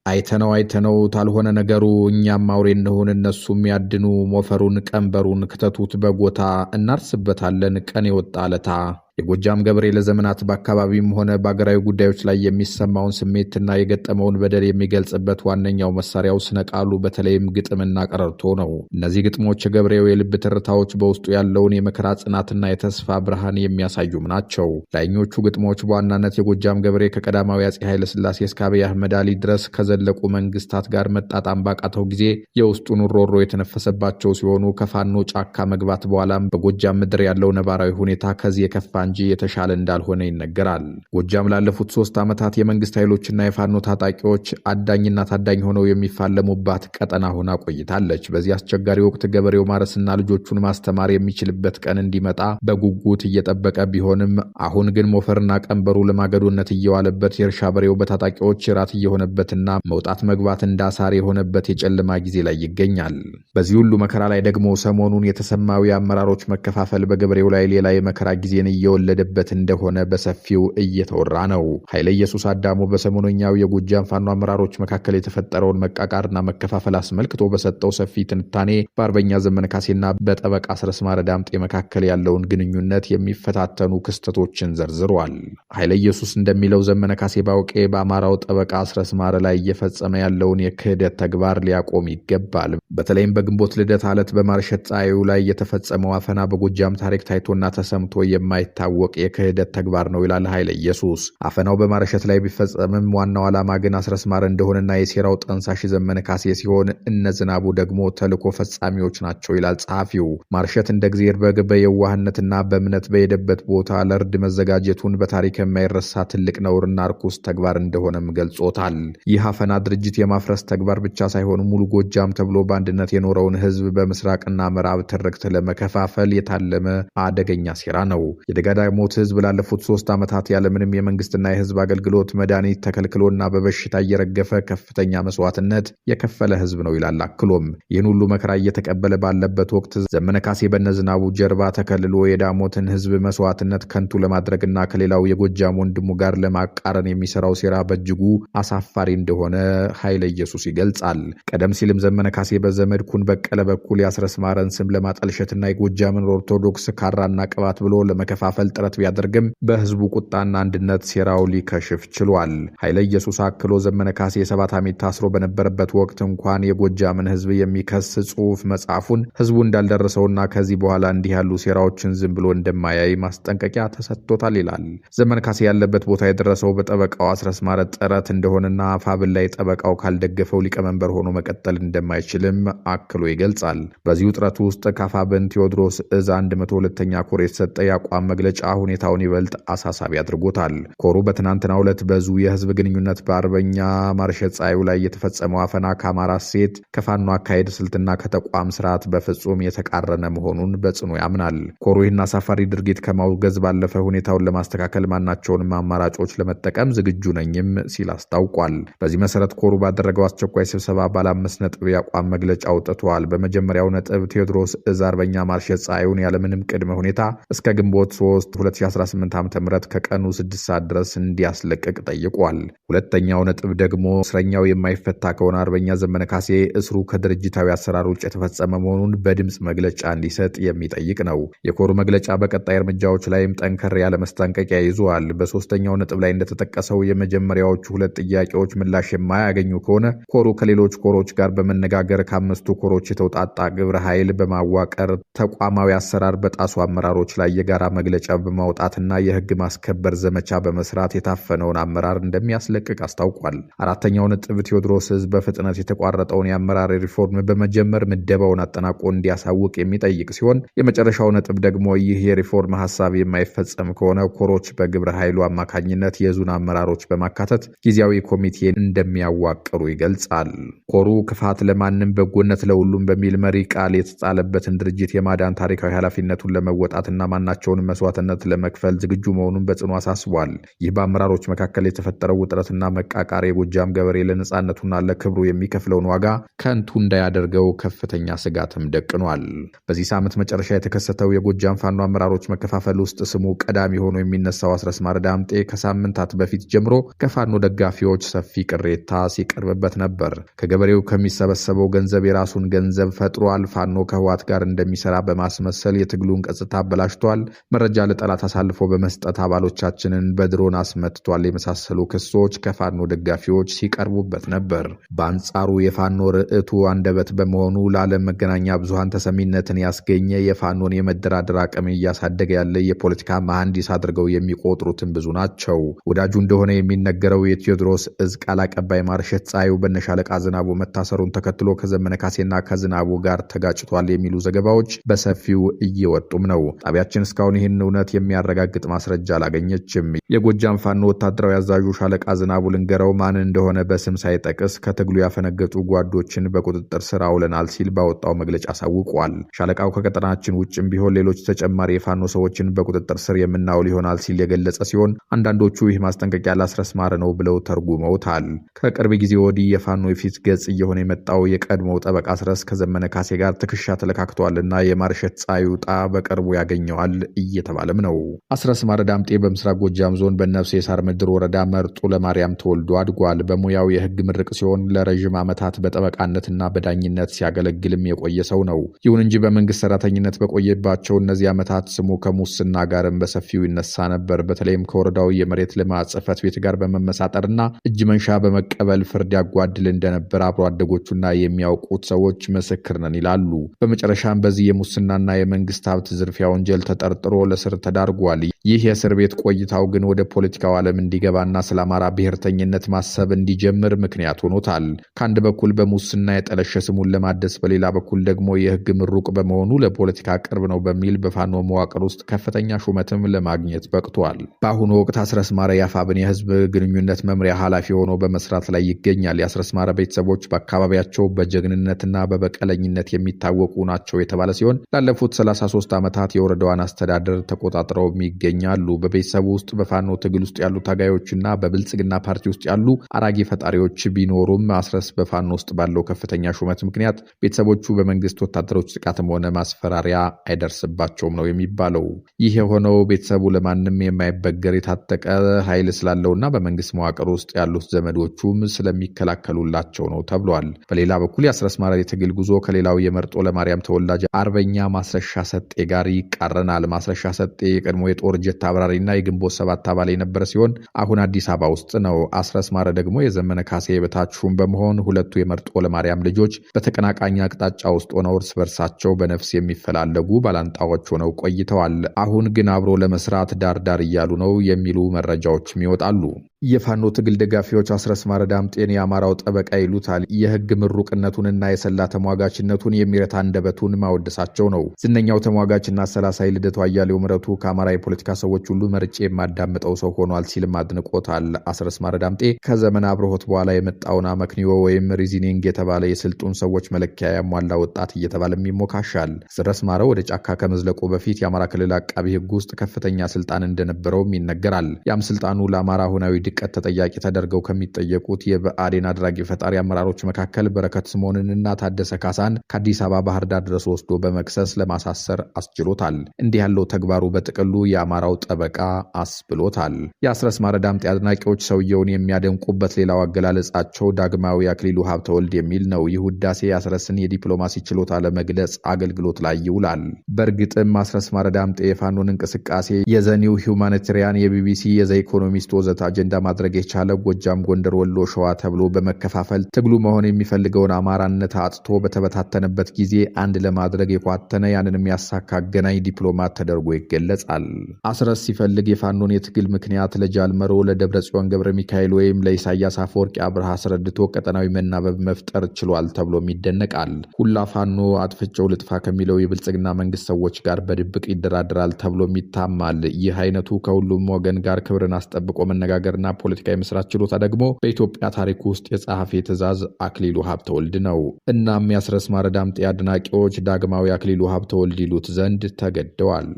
አይተነው ታልሆነ ነገሩ እኛም አውሬ እንደሆን እነሱም ያድኑ ሞፈሩን ቀንበሩን ክተቱት በጎታ እናርስበታለን ቀን የወጣ ለታ። የጎጃም ገበሬ ለዘመናት በአካባቢም ሆነ በአገራዊ ጉዳዮች ላይ የሚሰማውን ስሜትና የገጠመውን በደል የሚገልጽበት ዋነኛው መሳሪያው ስነ ቃሉ በተለይም ግጥምና ቀረርቶ ነው። እነዚህ ግጥሞች የገበሬው የልብ ትርታዎች በውስጡ ያለውን የመከራ ጽናትና የተስፋ ብርሃን የሚያሳዩም ናቸው። ላይኞቹ ግጥሞች በዋናነት የጎጃም ገበሬ ከቀዳማዊ አፄ ኃይለ ሥላሴ እስከ አብይ አህመድ አሊ ድረስ ከዘለቁ መንግስታት ጋር መጣጣም ባቃተው ጊዜ የውስጡን ሮሮ የተነፈሰባቸው ሲሆኑ ከፋኖ ጫካ መግባት በኋላም በጎጃም ምድር ያለው ነባራዊ ሁኔታ ከዚህ የከፋ እንጂ የተሻለ እንዳልሆነ ይነገራል። ጎጃም ላለፉት 3 ዓመታት የመንግስት ኃይሎችና የፋኖ ታጣቂዎች አዳኝና ታዳኝ ሆነው የሚፋለሙባት ቀጠና ሆና ቆይታለች። በዚህ አስቸጋሪ ወቅት ገበሬው ማረስና ልጆቹን ማስተማር የሚችልበት ቀን እንዲመጣ በጉጉት እየጠበቀ ቢሆንም አሁን ግን ሞፈርና ቀንበሩ ለማገዶነት እየዋለበት የእርሻ በሬው በታጣቂዎች ራት እየሆነበትና መውጣት መግባት እንዳሳር የሆነበት የጨለማ ጊዜ ላይ ይገኛል። በዚህ ሁሉ መከራ ላይ ደግሞ ሰሞኑን የተሰማው የአመራሮች መከፋፈል በገበሬው ላይ ሌላ የመከራ ጊዜን እየወለደበት እንደሆነ በሰፊው እየተወራ ነው። ኃይለ ኢየሱስ አዳሙ በሰሞነኛው የጎጃም ፋኖ አመራሮች መካከል የተፈጠረውን መቃቃርና መከፋፈል አስመልክቶ በሰጠው ሰፊ ትንታኔ በአርበኛ ዘመነ ካሴና በጠበቃ አስረስ ማረ ዳምጤ መካከል ያለውን ግንኙነት የሚፈታተኑ ክስተቶችን ዘርዝሯል። ኃይለ ኢየሱስ እንደሚለው ዘመነ ካሴ ባውቄ በአማራው ጠበቃ አስረስ ማረ ላይ እየፈጸመ ያለውን የክህደት ተግባር ሊያቆም ይገባል። በተለይም በግንቦት ልደት ዕለት በማርሸት ፀሐዩ ላይ የተፈጸመው አፈና በጎጃም ታሪክ ታይቶና ተሰምቶ የማይታወቅ የክህደት ተግባር ነው ይላል ኃይለ ኢየሱስ። አፈናው በማርሸት ላይ ቢፈጸምም ዋናው ዓላማ ግን አስረስ ማረ እንደሆነና የሴራው ጠንሳሽ ዘመነ ካሴ ሲሆን እነ ዝናቡ ደግሞ ተልኮ ፈጻሚዎች ናቸው ይላል ጸሐፊው። ማርሸት እንደ እግዚአብሔር በግ በየዋህነትና በእምነት በሄደበት ቦታ ለእርድ መዘጋጀቱን በታሪክ የማይረሳ ትልቅ ነውርና ርኩስ ተግባር እንደሆነም ገልጾታል። ይህ አፈና ድርጅት የማፍረስ ተግባር ብቻ ሳይሆን ሙሉ ጎጃም ተብሎ በአንድነት የኖረውን ህዝብ በምስራቅና ምዕራብ ትርክት ለመከፋፈል የታለመ አደገኛ ሴራ ነው። የደጋዳሞት ህዝብ ላለፉት 3 ዓመታት ያለምንም የመንግስትና የህዝብ አገልግሎት መድኃኒት ተከልክሎና በበሽታ እየረገፈ ከፍተኛ መስዋዕትነት የከፈለ ህዝብ ነው ይላል። አክሎም ይህን ሁሉ መከራ እየተቀበለ ባለበት ወቅት ዘመነ ካሴ በነዝናቡ ጀርባ ተከልሎ የዳሞትን ህዝብ መስዋዕትነት ከንቱ ለማድረግና ከሌላው የጎጃም ወንድሙ ጋር ለማቃረን የሚሰራው ሴራ በእጅጉ አሳፋሪ እንደሆነ ኃይለ ኢየሱስ ይገልጻል። ቀደም ሲልም ዘመነ ካሴ በዘመድኩን በቀለ በኩል የአስረስ ማረን ስም ለማጠልሸትና የጎጃምን ኦርቶዶክስ ካራና ቅባት ብሎ ለመከፋፈል ጥረት ቢያደርግም በህዝቡ ቁጣና አንድነት ሴራው ሊከሽፍ ችሏል። ኃይለ ኢየሱስ አክሎ ዘመነ ካሴ የ7 ዓመት ታስሮ በነበረበት ወቅት እንኳን የጎጃምን ህዝብ የሚከስ ጽሑፍ መጽሐፉን ህዝቡ እንዳልደረሰውና ከዚህ በኋላ እንዲህ ያሉ ሴራዎችን ዝም ብሎ እንደማያይ ማስጠንቀቂያ ተሰጥቶታል ይላል። ዘመነ ካሴ ያለበት ቦታ የደረሰው በጠበቃው አስረስ ማረ ጥረት እንደሆነና አፋብን ላይ ጠበቃው ካልደገፈው ሊቀመንበር ሆኖ መቀጠል እንደማይችልም አክሎ ይገልጻል። በዚህ ውጥረት ውስጥ ካፋብን ቴዎድሮስ እዝ 102ኛ ኮር የተሰጠ የአቋም መግለጫ ሁኔታውን ይበልጥ አሳሳቢ አድርጎታል። ኮሩ በትናንትናው ዕለት በዙ የህዝብ ግንኙነት በአርበኛ ማርሸት ፀሐዩ ላይ የተፈጸመው አፈና ከአማራ ሴት ከፋኖ አካሄድ ስልትና ከተቋም ስርዓት በፍጹም የተቃረነ መሆኑን በጽኑ ያምናል። ኮሩ ይህን አሳፋሪ ድርጊት ከማውገዝ ባለፈ ሁኔታውን ለማስተካከል ማናቸውንም አማራጮች ለመጠቀም ዝግጁ ነኝም ሲል አስታውቋል። በዚህ መሰረት ኮሩ ባደረገው አስቸኳይ ስብሰባ ባለ 5 ነጥብ የአቋም መግለጫ አውጥቷል። በመጀመሪያው ነጥብ ቴዎድሮስ እዝ አርበኛ ማርሸት ፀሐዩን ያለምንም ቅድመ ሁኔታ እስከ ግንቦት 3 2018 ዓ.ም ከቀኑ 6 ሰዓት ድረስ እንዲያስለቅቅ ጠይቋል። ሁለተኛው ነጥብ ደግሞ እስረኛው የማይፈታ ከሆነ አርበኛ ዘመነ ካሴ እስሩ ከድርጅታዊ አሰራር ውጭ የተፈጸመ መሆኑን በድምፅ መግለጫ እንዲሰጥ የሚጠይቅ ነው። የኮሩ መግለጫ በቀጣይ እርምጃዎች ላይም ጠንከር ያለ መስጠንቀቂያ ይዟል። በሶስተኛው ነጥብ ላይ እንደተጠቀሰው የመጀመሪያዎቹ 2 ጥያቄዎች ምላሽ የማያገኙ ከሆነ ኮሩ ከሌሎች ኮሮች ጋር በመነጋገር ከ5ቱ ኮሮች የተውጣጣ ግብረ ኃይል በማዋቀር ተቋማዊ አሰራር በጣሱ አመራሮች ላይ የጋራ መግለጫ በማውጣትና የህግ ማስከበር ዘመቻ በመስራት የታፈነውን አመራር እንደሚያስለቅቅ አስታውቋል። አራተኛው ነጥብ ቴዎድሮስ ህዝብ በፍጥነት የተቋረጠውን የአመራር ሪፎርም በመጀመር ምደባውን አጠናቆ እንዲያሳውቅ የሚጠይቅ ሲሆን የመጨረሻው ነጥብ ደግሞ ይህ የሪፎርም ሐሳብ የማይፈጸም ከሆነ ኮሮች በግብረ ኃይሉ አማካኝነት የዙን አመራሮች በማካተት ጊዜያዊ ኮሚቴ እንደሚያዋቅሩ ይገልጻል። ኮሩ ክፋት ለማንም በጎነት ለሁሉም በሚል መሪ ቃል የተጣለበትን ድርጅት የማዳን ታሪካዊ ኃላፊነቱን ለመወጣትና ማናቸውንም መስዋዕትነት ለመክፈል ዝግጁ መሆኑን በጽኑ አሳስቧል። ይህ በአመራሮች መካከል የተፈጠረው ውጥረትና መቃቃር የጎጃም ገበሬ ለነጻነቱና ለክብሩ የሚከፍለውን ዋጋ ከንቱ እንዳያደርገው ከፍተኛ ስጋትም ደቅኗል። በዚህ ሳምንት መጨረሻ የተከሰተው የጎጃም ፋኖ አመራሮች መከፋፈል ውስጥ ስሙ ቀዳሚ ሆኖ የሚነሳው አስረስ ማረ ዳምጤ ከሳምንታት በፊት ጀምሮ ከፋኖ ደጋፊዎች ሰፊ ቅሬታ ሲቀርብበት ነበር። ከገበሬው ከሚሰበሰበው ገንዘብ የራሱን ገንዘብ ፈጥሯል፣ ፋኖ ከህወሓት ጋር እንደሚሰራ በማስመሰል የትግሉን ገጽታ አበላሽቷል፣ መረጃ ለጠላት አሳልፎ በመስጠት አባሎቻችንን በድሮን አስመትቷል የመሳሰሉ ክሶች ከፋኖ ደጋፊዎች ሲቀርቡበት ነበር። በአንጻሩ የፋኖ ርዕቱ አንደበት በመሆኑ ለዓለም መገናኛ ብዙሃን ተሰሚነትን ያስገኘ የፋኖን የመደራደር አቅም እያሳደገ ያለ የፖለቲካ መሐንዲስ አድርገው የሚቆጥሩትን ብዙ ናቸው። ወዳጁ እንደሆነ የሚነገረው የቴዎድሮስ እዝ ቃል አቀባይ ማርሸት ፀሐዩ በነሻለቃ ዝናቡ መታሰሩን ተከትሎ ከዘመነ ካሴና ከዝናቡ ጋር ተጋጭቷል የሚሉ ዘገባዎች በሰፊው እየወጡም ነው። ጣቢያችን እስካሁን ይህን እውነት የሚያረጋግጥ ማስረጃ አላገኘችም። የጎጃም ፋኖ ወታደራዊ አዛዡ ሻለቃ ዝናቡ ልንገረው ማን እንደሆነ በስም ሳይጠቅስ ከትግሉ ያፈነገጡ ጓዶችን በቁጥጥር ስር አውለናል ሲል ባወጣው መግለጫ አሳውቋል። ሻለቃው ከቀጠናችን ውጭም ቢሆን ሌሎች ተጨማሪ የፋኖ ሰዎችን በቁጥጥር ስር የምናውል ይሆናል ሲል የገለጸ ሲሆን አንዳንዶቹ ይህ ማስጠንቀቂያ ለአስረስ ማረ ነው ብለው ተርጉመውታል። ከቅርብ ጊዜ ወዲህ የፋኖ የፊት ገጽ እየሆነ የመጣው የቀድሞው ጠበቃ አስረስ ከዘመነ ካሴ ጋር ትከሻ ተለካክቷልና የማርሸት ፀሐዩ ዕጣ በቅርቡ ያገኘዋል እየተባለም ነው። አስረስ ማረ ዳምጤ በምስራቅ ጎጃም ዞን በነፍሴ የሳር ምድር ወረዳ መርጡ ለማርያም ተወልዶ አድጓል። በሙያው የህግ ምርቅ ሲሆን ለረዥም ዓመታት በጠበቃነትና በዳኝነት ሲያገለግልም የቆየ ሰው ነው። ይሁን እንጂ በመንግስት ሰራተኝነት በቆየባቸው እነዚህ ዓመታት ስሙ ከሙስና ጋርም በሰፊው ይነሳ ነበር። በተለይም ከወረዳው የመሬት ልማት ጽሕፈት ቤት ጋር በመመሳጠርና እጅ መንሻ በመቀበል ፍርድ ያጓድል እንደነበር አብሮ አደጎቹና የሚያውቁት ሰዎች ምስክር ነን ይላሉ። በመጨረሻም በዚህ የሙስናና የመንግስት ሀብት ዝርፊያ ወንጀል ተጠርጥሮ ለስር ተዳርጓል። ይህ የእስር ቤት ቆይታው ግን ወደ ፖለቲካው ዓለም እንዲገባና ስለ አማራ ብሔርተኝነት ማሰብ እንዲጀምር ምክንያት ሆኖታል። ከአንድ በኩል በሙስና የጠለሸ ስሙን ለማደስ፣ በሌላ በኩል ደግሞ የህግ ምሩቅ በመሆኑ ለፖለቲካ ቅርብ ነው በሚል በፋኖ መዋቅር ውስጥ ከፍተኛ ሹመትም ለማግኘት በቅቷል። በአሁኑ ወቅት አስረስ ማረ የአፋብን የህዝብ ግንኙነት መምሪያ ኃላፊ ሆኖ በመስራት ላይ ይገኛል። የአስረስ ማረ ቤተሰቦች በአካባቢያቸው በጀግንነትና በበቀለኝነት የሚታወቁ ናቸው የተባለ ሲሆን ላለፉት 33 ዓመታት የወረዳዋን አስተዳደር ተቆጣጥረው ይገኛሉ። በቤተሰቡ ውስጥ በፋኖ ትግል ውስጥ ያሉ ታጋዮችና በብልጽግና ፓርቲ ውስጥ ያሉ አራጊ ፈጣሪዎች ቢኖሩም አስረስ በፋኖ ውስጥ ባለው ከፍተኛ ሹመት ምክንያት ቤተሰቦቹ በመንግስት ወታደሮች ጥቃትም ሆነ ማስፈራሪያ አይደርስባቸውም ነው የሚባለው። ይህ የሆነው ቤተሰቡ ለማንም የማይበገር የታጠቀ ኃይል ስላለውና በመንግስት መዋቅር ውስጥ ያሉት ዘመዶቹም ስለሚከላከሉላቸው ነው ተብሏል። በሌላ በኩል የአስረስ ማረ የትግል ጉዞ ከሌላው የመርጦ ለማርያም ተወላጅ አርበኛ ማስረሻ ሰጤ ጋር ይቃረናል። ማስረሻ ሰጤ የቀድሞ የጦር ጀት አብራሪና የግንቦት ሰባት አባል የነበረ ሲሆን አሁን አዲስ አበባ ውስጥ ነው። አስረስ ማረ ደግሞ የዘመነ ካሴ የበታች ሹም በመሆን ሁለቱ የመርጦ ለማርያም ልጆች በተቀናቃኝ አቅጣጫ ውስጥ ሆነው እርስ በርሳቸው በነፍስ የሚፈላለጉ ባላንጣዎች ሆነው ቆይተዋል። አሁን ግን አብሮ ለመስራት ዳር እያሉ ነው የሚሉ መረጃዎችም ይወጣሉ። የፋኖ ትግል ደጋፊዎች አስረስ ማረ ዳምጤን የአማራው ጠበቃ ይሉታል። የህግ ምሩቅነቱንና የሰላ ተሟጋችነቱን የሚረታ አንደበቱን ማወደሳቸው ነው። ዝነኛው ተሟጋችና ሰላሳይ ልደቱ አያሌው ምረቱ ከአማራ የፖለቲካ ሰዎች ሁሉ መርጬ የማዳምጠው ሰው ሆኗል ሲልም አድንቆታል። አስረስ ማረ ዳምጤ ከዘመን አብርሆት በኋላ የመጣውን አመክንዮ ወይም ሪዝኒንግ የተባለ የስልጡን ሰዎች መለኪያ ያሟላ ወጣት እየተባለም ይሞካሻል። አስረስ ማረ ወደ ጫካ ከመዝለቁ በፊት የአማራ ክልል አቃቢ ህግ ውስጥ ከፍተኛ ስልጣን እንደነበረውም ይነገራል። ያም ስልጣኑ ለአማራ ሁናዊ ድቀት ተጠያቂ ተደርገው ከሚጠየቁት የብአዴን አድራጊ ፈጣሪ አመራሮች መካከል በረከት ስምዖንንና ታደሰ ካሳን ከአዲስ አበባ ባህር ዳር ድረስ ወስዶ በመክሰስ ለማሳሰር አስችሎታል። እንዲህ ያለው ተግባሩ በጥቅሉ የአማራው ጠበቃ አስብሎታል። የአስረስ ማረ ዳምጤ አድናቂዎች ሰውየውን የሚያደንቁበት ሌላው አገላለጻቸው ዳግማዊ አክሊሉ ሀብተወልድ የሚል ነው። ይህ ውዳሴ የአስረስን የዲፕሎማሲ ችሎታ ለመግለጽ አገልግሎት ላይ ይውላል። በእርግጥም አስረስ ማረ ዳምጤ የፋኖን እንቅስቃሴ የዘኒው ሁማኒታሪያን፣ የቢቢሲ፣ የዘ ኢኮኖሚስት ወዘተ አጀንዳ ማድረግ የቻለ ጎጃም፣ ጎንደር፣ ወሎ፣ ሸዋ ተብሎ በመከፋፈል ትግሉ መሆን የሚፈልገውን አማራነት አጥቶ በተበታተነበት ጊዜ አንድ ለማድረግ የኳተነ ያንን የሚያሳካ አገናኝ ዲፕሎማት ተደርጎ ይገለጻል። አስረስ ሲፈልግ የፋኖን የትግል ምክንያት ለጃልመሮ፣ ለደብረ ጽዮን ገብረ ሚካኤል ወይም ለኢሳያስ አፈወርቂ አብርሃ አስረድቶ ቀጠናዊ መናበብ መፍጠር ችሏል ተብሎም ይደነቃል። ሁላ ፋኖ አጥፍጨው ልጥፋ ከሚለው የብልጽግና መንግስት ሰዎች ጋር በድብቅ ይደራደራል ተብሎም ይታማል። ይህ አይነቱ ከሁሉም ወገን ጋር ክብርን አስጠብቆ መነጋገርና ሙያና ፖለቲካዊ መስራት ችሎታ ደግሞ በኢትዮጵያ ታሪክ ውስጥ የጸሐፌ ትእዛዝ አክሊሉ ሀብተወልድ ነው። እናም የአስረስ ማረ ዳምጤ አድናቂዎች ዳግማዊ አክሊሉ ሀብተወልድ ይሉት ዘንድ ተገደዋል።